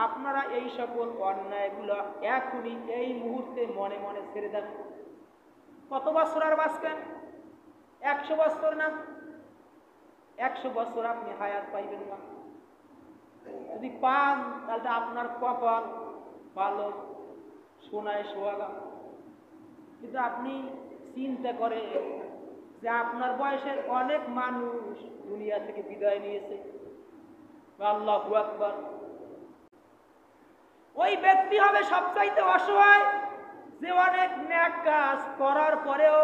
আপনারা এই সকল অন্যায়গুলো এখনই এই মুহূর্তে মনে মনে ছেড়ে দেন। কত বছর আর বাঁচবেন? 100 বছর না? 100 বছর আপনি হায়াত পাইবেন না। যদি পান তাহলে আপনার কপাল ভালো, সোনায় সোহাগা। কিন্তু আপনি চিন্তা করে যে আপনার বয়সের অনেক মানুষ দুনিয়া থেকে বিদায় নিয়েছে। আল্লাহু আকবার। ওই ব্যক্তি হবে সবচাইতে অসহায় যে অনেক ন্যাক কাজ করার পরেও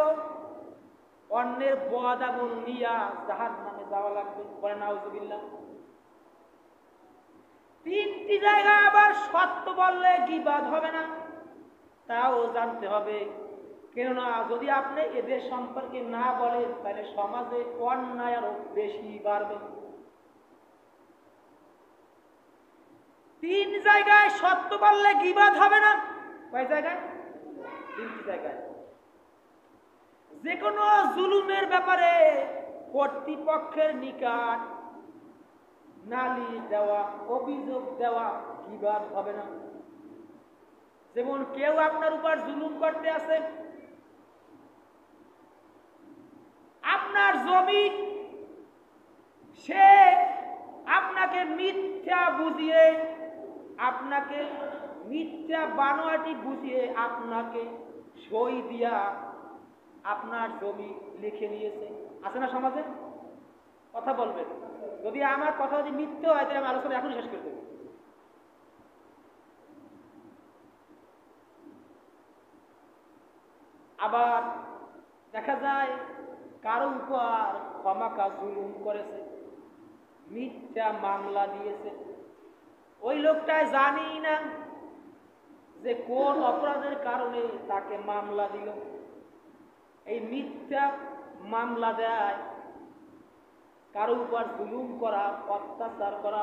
অন্যের বদ আমল নিয়া জাহান্নামে যাওয়া লাগবে। বলে নাউজুবিল্লাহ। 3টি জায়গা আবার সত্য বললে গীবাত হবে না, তাও জানতে হবে। কেননা যদি আপনি এদের সম্পর্কে না বলেন তাহলে সমাজে অন্যায় আরো বেশি বাড়বে। 3 জায়গায় সত্য বললে গীবাত হবে না। কয় জায়গায়? 3টি জায়গায়। যে কোনো জুলুমের ব্যাপারে কর্তৃপক্ষের নিকট নালিশ দেওয়া, অভিযোগ দেওয়া গীবাত হবে না। যেমন কেউ আপনার উপর জুলুম করতে আসে, আপনার জমি সে আপনাকে মিথ্যা বুঝিয়ে, আপনাকে মিথ্যা বানোয়াটি বুঝিয়ে আপনাকে সই দিয়া আপনার জমি লিখে নিয়েছে। আছে না সমাজে? কথা বলবেন। যদি আমার কথা যদি মিথ্যে হয় তাহলে আমি আলোচনা এখনই শেষ করে দেব। আবার দেখা যায় কারো উপর ক্ষমাকা জুলুম করেছে, মিথ্যা মামলা দিয়েছে, ওই লোকটাই জানি না যে কোন অপরাধের কারণে তাকে মামলা দিল। এই মিথ্যা মামলা দেয়, কারো উপর জুলুম করা, অত্যাচার করা,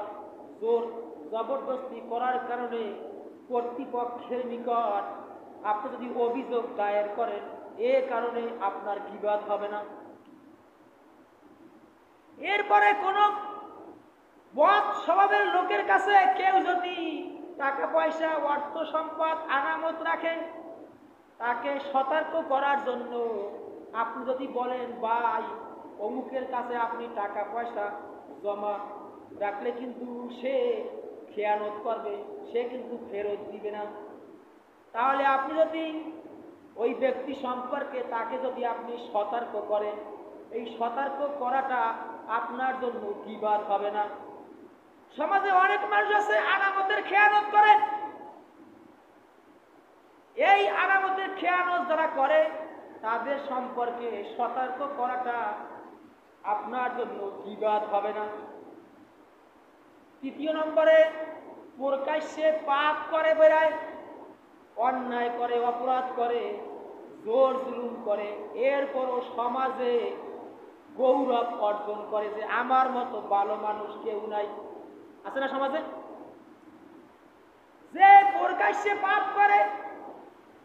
জোর জবরদস্তি করার কারণে কর্তৃপক্ষের নিকট আপনি যদি অভিযোগ দায়ের করেন, এ কারণে আপনার গীবাত হবে না। এরপরে কোন বদ স্বভাবের লোকের কাছে কেউ যদি টাকা পয়সা, অর্থ সম্পদ আনামত রাখে, তাকে সতর্ক করার জন্য আপনি যদি বলেন ভাই অমুকের কাছে আপনি টাকা পয়সা জমা রাখলে কিন্তু সে খেয়ানত করবে, সে কিন্তু ফেরত দিবে না, তাহলে আপনি যদি ওই ব্যক্তি সম্পর্কে তাকে যদি আপনি সতর্ক করেন, এই সতর্ক করাটা আপনার জন্য গীবাত হবে না। সমাজে অনেক মানুষ আছে আনামতের খেয়ানত করে। এই আনামতের খেয়ানত যারা করে তাদের সম্পর্কে সতর্ক করাটা আপনার জন্য গীবাত হবে না। 3য় নম্বরে প্রকাশ্যে পাপ করে বেড়ায়, অন্যায় করে, অপরাধ করে, জোর জুলুম করে, এরপরও সমাজে গৌরব অর্জন করে যে আমার মতো ভালো মানুষ কেউ নাই। আছে না সমাজে? যে প্রকাশ্যে পাপ করে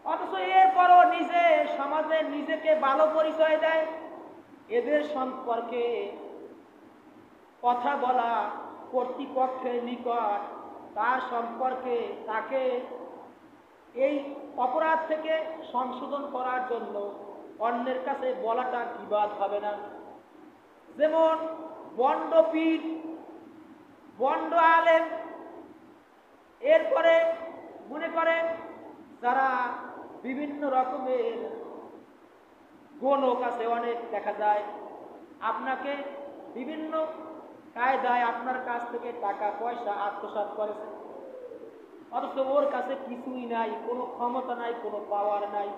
অথচ এরপরও নিজে সমাজে নিজেকে ভালো পরিচয় দেয়, এদের সম্পর্কে কথা বলা কর্তৃপক্ষের নিকট তার সম্পর্কে তাকে এই অপরাধ থেকে সংশোধন করার জন্য অন্যের কাছে বলাটা গীবাত হবে না। যেমন বন্ড পীর, বন্ড আলেম, এরপরে মনে করেন যারা বিভিন্ন রকমের গণক আছে, অনেক দেখা যায় আপনাকে বিভিন্ন কায়দায় আপনার কাছ থেকে টাকা পয়সা আত্মসাৎ করেছে, অথচ ওর কাছে কিছুই নাই, কোনো ক্ষমতা নাই, কোনো পাওয়ার নাই,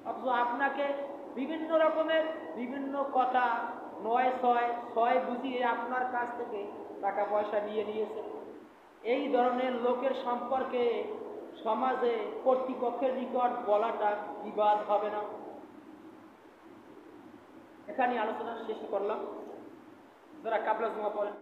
অথচ আপনাকে বিভিন্ন রকমের বিভিন্ন কথা 9-6 বুঝিয়ে আপনার কাছ থেকে টাকা পয়সা নিয়ে নিয়েছে। এই ধরনের লোকের সম্পর্কে সমাজে কর্তৃপক্ষের নিকট বলাটা গীবাত হবে না। এখানে আলোচনা শেষ করলাম। যারা কাবলা জুমা পড়েন